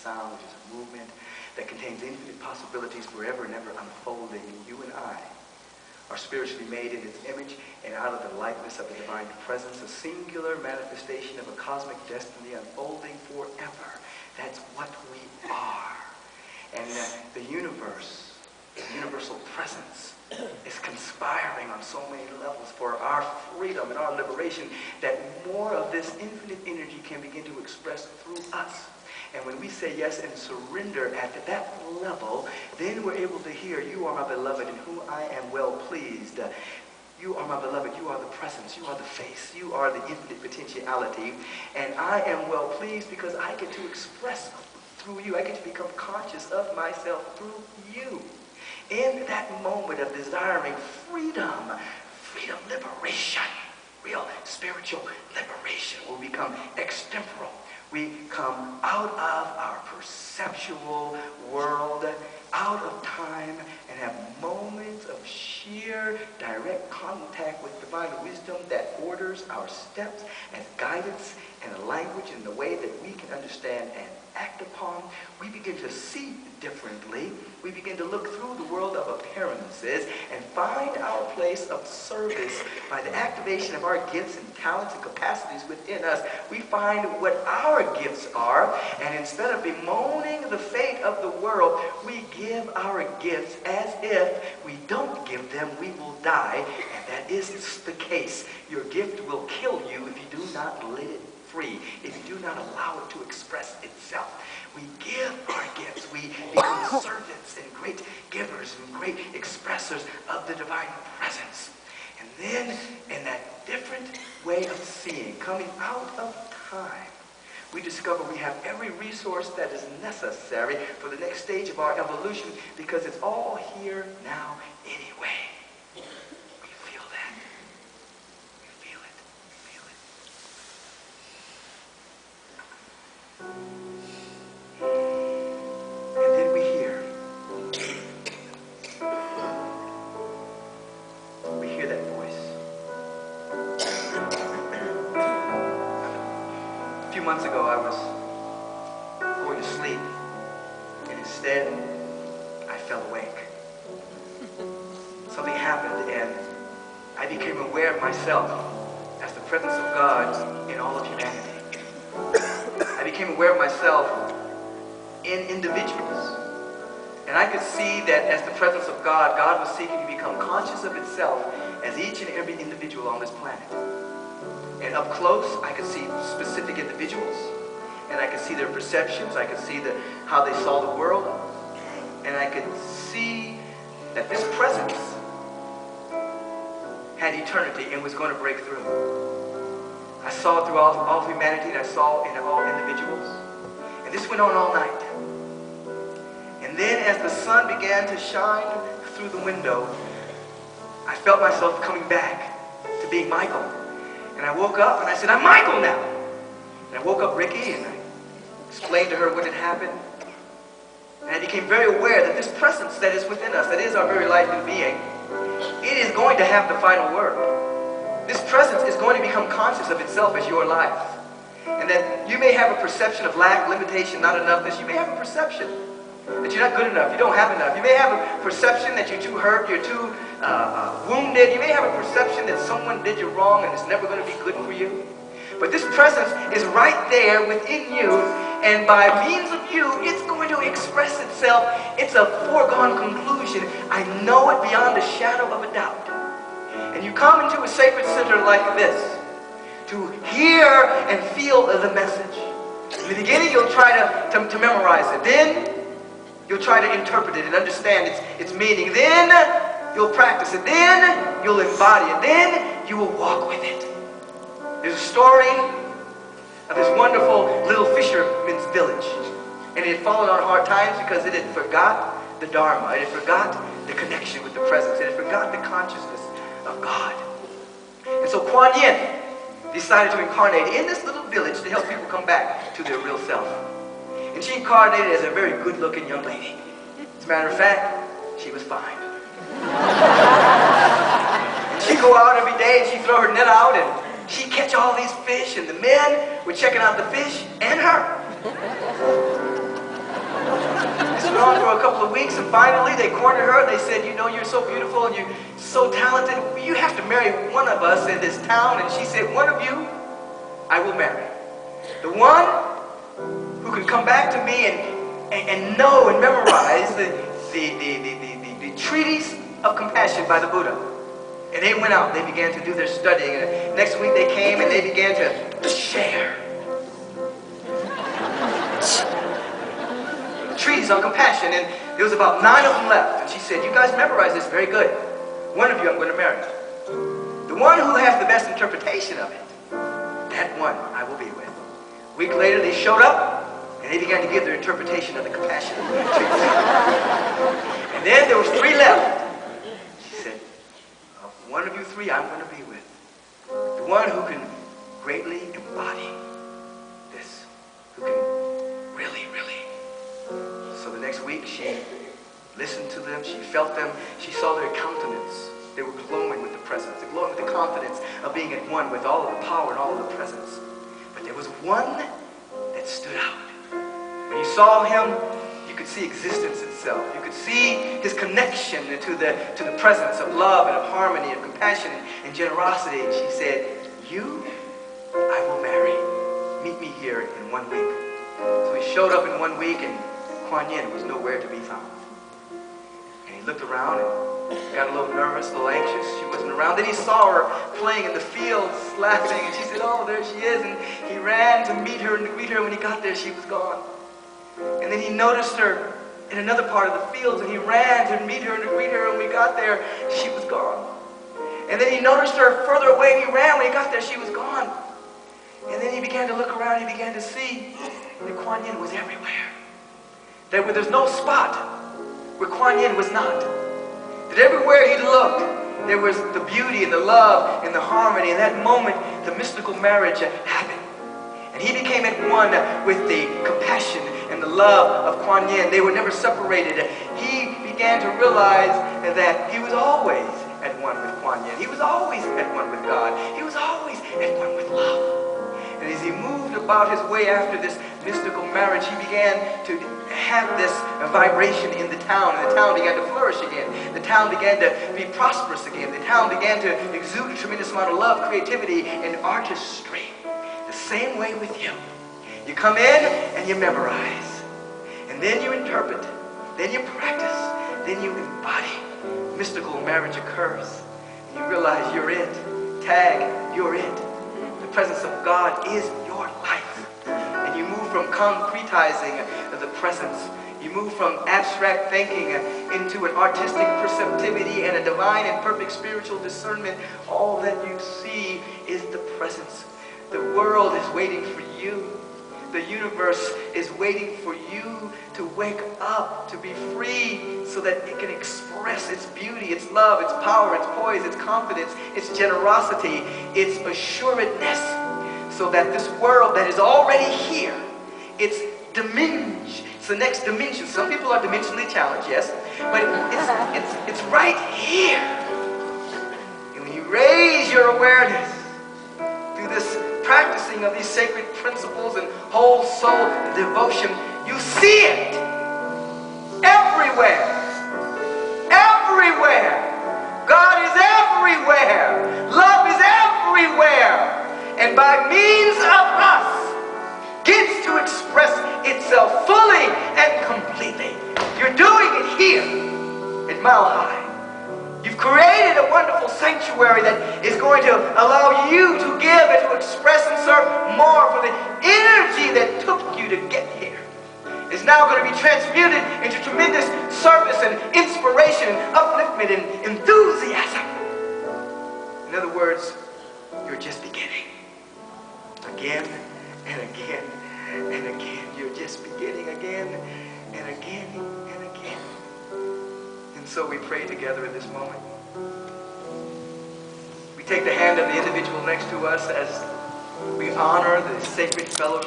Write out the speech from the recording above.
sound, which is a movement that contains infinite possibilities forever and ever unfolding. You and I are spiritually made in its image and out of the likeness of the divine presence, a singular manifestation of a cosmic destiny unfolding forever. That's what we are. And the universe, the universal presence, is conspiring on so many levels for our freedom and our liberation, that more of this infinite energy can begin to express through us. And when we say yes and surrender at that level, then we're able to hear, you are my beloved in whom I am well pleased. You are my beloved. You are the presence. You are the face. You are the infinite potentiality. And I am well pleased because I get to express through you. I get to become conscious of myself through you. In that moment of desiring freedom, liberation, real spiritual liberation, will become extemporal. We come out of our perceptual world, out of time, and have moments of sheer direct contact with divine wisdom that orders our steps as guidance and a language in the way that we can understand and act upon. We begin to see differently. We begin to look through the world of appearances and find our place of service by the activation of our gifts and talents and capacities within us. We find what our gifts are, and instead of bemoaning the fate of the world, we give our gifts as if we don't give them, we will die. And that is the case. Your gift will kill you if you do not let it free, if you do not allow it to express itself. We give our gifts. We become servants and great givers and great expressors of the divine presence. And then, in that different way of seeing, coming out of time, we discover we have every resource that is necessary for the next stage of our evolution, because it's all here now anyway. We feel that. We feel it. We feel it. And then we hear that voice. A few months ago I was going to sleep, and instead I fell awake. Something happened, and I became aware of myself as the presence of God in all of humanity. I became aware of myself in individuals. And I could see that as the presence of God, God was seeking to become conscious of itself as each and every individual on this planet. And up close, I could see specific individuals, and I could see their perceptions. I could see how they saw the world, and I could see that this presence had eternity and was going to break through. I saw it through all humanity, and I saw it in all individuals. And this went on all night. And then as the sun began to shine through the window, I felt myself coming back to being Michael. And I woke up and I said, I'm Michael now. And I woke up Ricky and I explained to her what had happened. And I became very aware that this presence that is within us, that is our very life and being, it is going to have the final word. This presence is going to become conscious of itself as your life. And that you may have a perception of lack, limitation, not enoughness. You may have a perception that you're not good enough, you don't have enough. You may have a perception that you're too hurt, you're too wounded. You may have a perception that someone did you wrong and it's never going to be good for you. But this presence is right there within you, and by means of you, it's going to express itself. It's a foregone conclusion. I know it beyond a shadow of a doubt. And you come into a sacred center like this to hear and feel the message. In the beginning, you'll try to memorize it. Then you'll try to interpret it and understand its meaning. Then you'll practice it. Then you'll embody it. Then you will walk with it. There's a story of this wonderful little fisherman's village. And it had fallen on hard times because it had forgot the Dharma. It had forgot the connection with the presence. It had forgot the consciousness of God. And so Kuan Yin decided to incarnate in this little village to help people come back to their real self. And she incarnated as a very good-looking young lady. As a matter of fact, she was fine. And she'd go out every day and she'd throw her net out and she'd catch all these fish, and the men were checking out the fish and her. on for a couple of weeks, and finally they cornered her and they said, you know, you're so beautiful and you're so talented. You have to marry one of us in this town. And she said, one of you I will marry. The one who can come back to me and know and memorize the treatise of compassion by the Buddha. And they went out, they began to do their studying. And next week they came and they began to share the treatise on compassion. And there was about 9 of them left. And she said, you guys memorize this very good. One of you I'm going to marry. The one who has the best interpretation of it, that one I will be with. A week later they showed up and they began to give their interpretation of the compassion treatise. And then there was 3 left. She said, one of you 3 I'm going to be with. The one who can greatly embody this. Who can really. So the next week she listened to them, she felt them, she saw their countenance. They were glowing with the presence, they glowing with the confidence of being at one with all of the power and all of the presence. But there was one that stood out. When you saw him, you could see existence itself. You could see his connection to the presence of love and of harmony and compassion and generosity. And she said, you, I will marry. Meet me here in 1 week. So he showed up in 1 week and Kuan Yin was nowhere to be found. And he looked around and got a little nervous, a little anxious. She wasn't around. Then he saw her playing in the fields, laughing, and she said, oh, there she is. And he ran to meet her and to greet her. When he got there, she was gone. And then he noticed her in another part of the fields, and he ran to meet her and to greet her. And when we got there, she was gone. And then he noticed her further away, and he ran. When he got there, she was gone. And then he began to look around, he began to see that Kuan Yin was everywhere. That where there's no spot where Kuan Yin was not. That everywhere he looked, there was the beauty and the love and the harmony. In that moment, the mystical marriage happened. And he became at one with the compassion and the love of Kuan Yin. They were never separated. He began to realize that he was always at one with Kuan Yin. He was always at one with God. He was always at one with love. And as he moved about his way after this mystical marriage, he began to have this vibration in the town. And the town began to flourish again. The town began to be prosperous again. The town began to exude a tremendous amount of love, creativity, and artistry. The same way with you. You come in and you memorize. And then you interpret. Then you practice. Then you embody. Mystical marriage occurs. And you realize you're it. Tag, you're it. The presence of God is your life. And you move from concretizing the presence. You move from abstract thinking into an artistic perceptivity and a divine and perfect spiritual discernment. All that you see is the presence. The world is waiting for you. The universe is waiting for you to wake up, to be free, so that it can express its beauty, its love, its power, its poise, its confidence, its generosity, its assuredness, so that this world that is already here, its dimension, it's the next dimension. Some people are dimensionally challenged, yes, but it's right here. And when you raise your awareness through this practicing of these sacred principles and whole soul devotion, you see it everywhere. Everywhere. God is everywhere. Love is everywhere. And by means of us, gets to express itself fully and completely. You're doing it here at Mile High. You've created a wonderful sanctuary that is going to allow you to give and to express and serve more, for the energy that took you to get here is now going to be transmuted into tremendous service and inspiration and upliftment and enthusiasm. In other words, you're just beginning. Again and again and again. You're just beginning again and again and again. And so we pray together in this moment. We take the hand of the individual next to us as we honor the sacred fellowship.